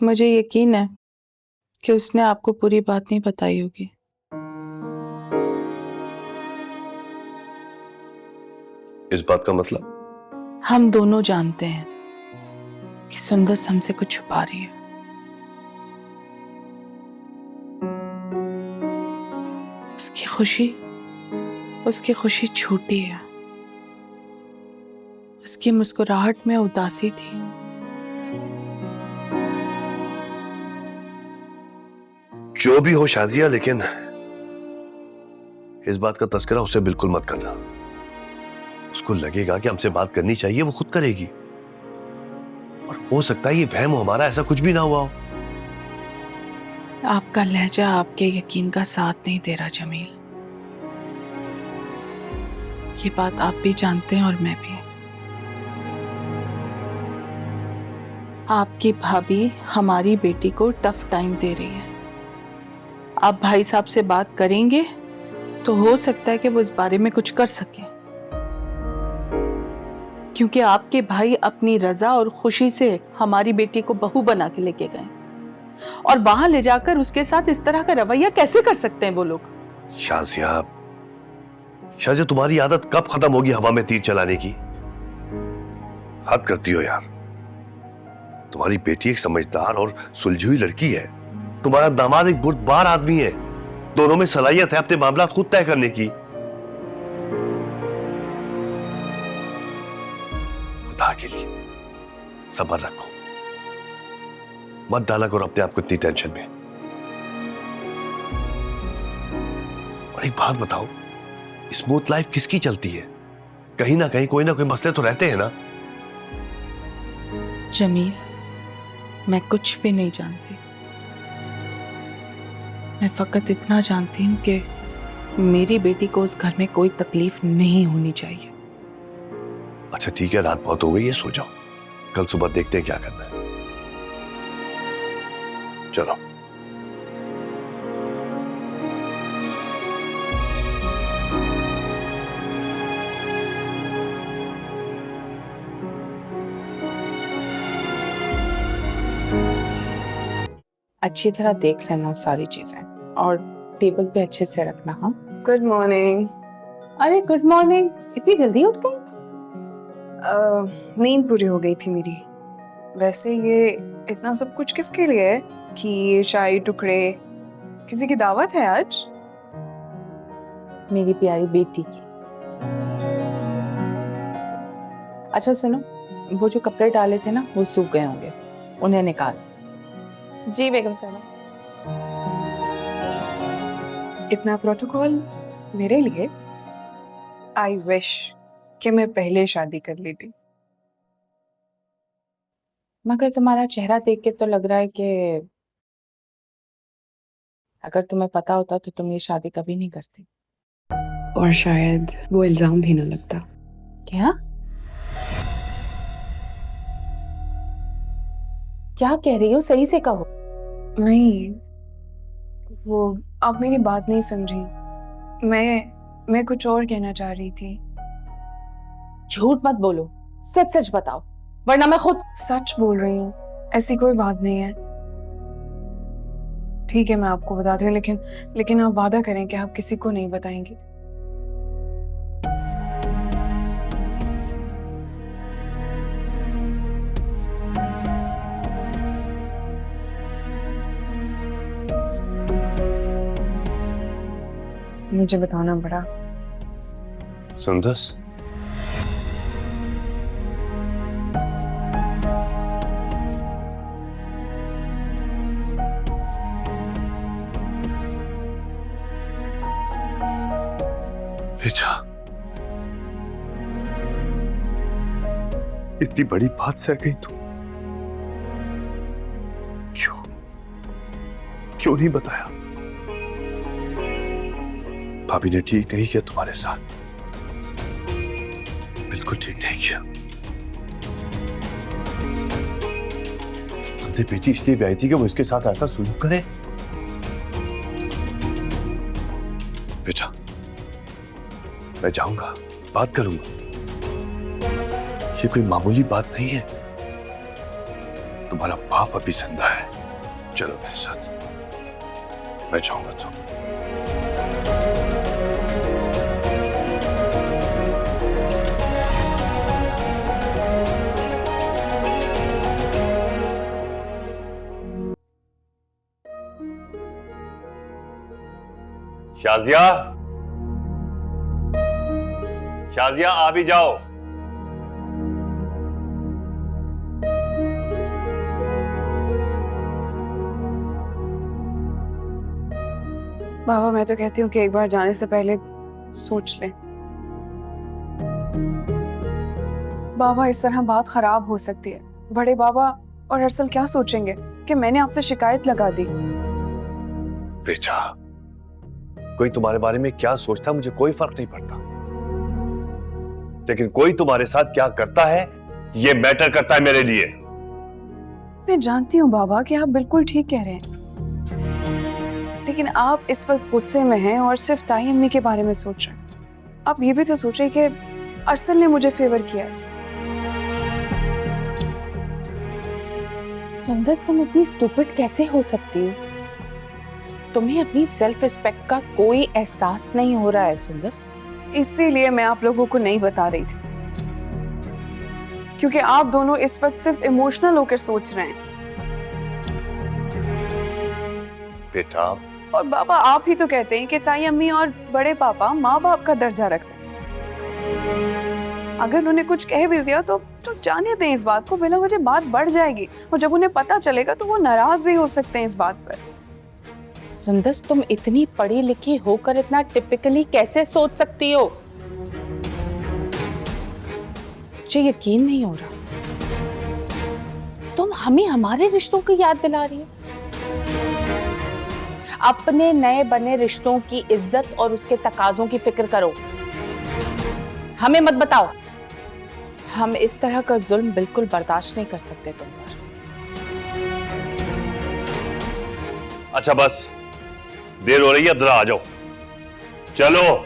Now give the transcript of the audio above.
मुझे यकीन है कि उसने आपको पूरी बात नहीं बताई होगी। इस बात का मतलब? हम दोनों जानते हैं कि सुंदस हमसे कुछ छुपा रही है। उसकी खुशी छोटी है। उसकी मुस्कुराहट में उदासी थी। जो भी हो शाजिया, लेकिन इस बात का तस्करा उसे बिल्कुल मत करना। उसको लगेगा कि हमसे बात करनी चाहिए, वो खुद करेगी। और हो सकता है ये वहम हो हमारा, ऐसा कुछ भी ना हुआ हो। आपका लहजा आपके यकीन का साथ नहीं दे रहा जमील। ये बात आप भी जानते हैं और मैं भी। आपकी भाभी हमारी बेटी को टफ टाइम दे रही है। आप भाई साहब से बात करेंगे तो हो सकता है कि वो इस बारे में कुछ कर सके, क्योंकि आपके भाई अपनी रजा और खुशी से हमारी बेटी को बहू बना के लेके गए और वहां ले जाकर उसके साथ इस तरह का रवैया कैसे कर सकते हैं वो लोग? शाजिया, तुम्हारी आदत कब खत्म होगी हवा में तीर चलाने की? हद करती हो यार। तुम्हारी बेटी एक समझदार और सुलझी हुई लड़की है। तुम्हारा दामाद एक बुर्दबार आदमी है। दोनों में सलाहियत है अपने मामला खुद तय करने की। खुदा के लिए सब्र रखो, मत डाला करो अपने आप को इतनी टेंशन में। और एक बात बताओ, स्मूथ लाइफ किसकी चलती है? कहीं ना कहीं कोई ना कोई मसले तो रहते हैं ना। जमील, मैं कुछ भी नहीं जानती। मैं फकत इतना जानती हूं कि मेरी बेटी को उस घर में कोई तकलीफ नहीं होनी चाहिए। अच्छा ठीक है, रात बहुत हो गई है, सो जाओ। कल सुबह देखते हैं क्या करना है। चलो। अच्छी तरह देख लेना सारी चीजें और टेबल पे अच्छे से रखना। हाँ, गुड मॉर्निंग। अरे गुड मॉर्निंग, इतनी जल्दी उठ गई? नींद पूरी हो गई थी मेरी। वैसे ये इतना सब कुछ किसके लिए है? खीर, चाय, टुकड़े, किसी की दावत है आज? मेरी प्यारी बेटी की। अच्छा सुनो, वो जो कपड़े डाले थे ना वो सूख गए होंगे, उन्हें निकाल। जी बेगम साहब। इतना प्रोटोकॉल मेरे लिए? आई विश कि मैं पहले शादी कर लेती। मगर तुम्हारा चेहरा देख के तो लग रहा है कि अगर तुम्हें पता होता तो तुम ये शादी कभी नहीं करती। और शायद वो इल्जाम भी ना लगता। क्या क्या कह रही हो? सही से कहो। नहीं, वो आप मेरी बात नहीं समझी। मैं कुछ और कहना चाह रही थी। झूठ मत बोलो, सच सच बताओ, वरना मैं खुद। सच बोल रही हूँ, ऐसी कोई बात नहीं है। ठीक है, मैं आपको बताती हूँ, लेकिन आप वादा करें कि आप किसी को नहीं बताएंगे। मुझे बताना पड़ा। सुंदस, बेटा, इतनी बड़ी बात सह गई तू। क्यों नहीं बताया? भाभी ने ठीक नहीं किया तुम्हारे साथ, बिल्कुल ठीक नहीं किया। हमने बेटी इसलिए भी आई थी कि वो इसके साथ ऐसा सलूक करे। बेटा, मैं जाऊंगा, बात करूंगा। ये कोई मामूली बात नहीं है। तुम्हारा बाप अभी जिंदा है, चलो मेरे साथ, मैं जाऊंगा तो। शाजिया, शाजिया आ भी जाओ। बाबा मैं तो कहती हूँ कि एक बार जाने से पहले सोच ले। बाबा इस तरह बात खराब हो सकती है। बड़े बाबा और अरसल क्या सोचेंगे कि मैंने आपसे शिकायत लगा दी। बेटा, कोई तुम्हारे बारे में क्या सोचता है मुझे कोई फर्क नहीं पड़ता, लेकिन कोई तुम्हारे साथ क्या करता है ये मैटर करता है मेरे लिए। मैं जानती हूँ बाबा कि आप बिल्कुल ठीक कह रहे हैं, लेकिन आप इस वक्त गुस्से में हैं और सिर्फ ताई अम्मी के बारे में सोच रहे हैं। आप ये भी तो सोचिए कि अरसल ने मुझे फेवर किया है। सुंदर, तुम इतनी स्टूपिड कैसे हो सकती हो? तुम्हें अपनी सेल्फ रिस्पेक्ट का कोई एहसास नहीं हो रहा है सुंदर। इसीलिए मैं आप लोगों को नहीं बता रही थी, क्योंकि आप दोनों इस वक्त सिर्फ इमोशनल होकर सोच रहे हैं। बेटा, और बाबा आप ही तो कहते हैं कि ताई अम्मी और बड़े पापा माँ बाप का दर्जा रखते हैं। अगर उन्हें कुछ कह भी दिया तो जाने दें इस बात को, बिना वजह बात बढ़ जाएगी और जब उन्हें पता चलेगा तो वो नाराज भी हो सकते हैं इस बात पर। सुंदर, तुम इतनी पढ़ी लिखी होकर इतना टिपिकली कैसे सोच सकती हो? मुझे यकीन नहीं हो रहा। तुम हमें हमारे रिश्तों की याद दिला रही हो। अपने नए बने रिश्तों की इज्जत और उसके तकाजों की फिक्र करो, हमें मत बताओ। हम इस तरह का जुल्म बिल्कुल बर्दाश्त नहीं कर सकते तुम पर। अच्छा बस, देर हो रही है, अब जरा आ जाओ, चलो।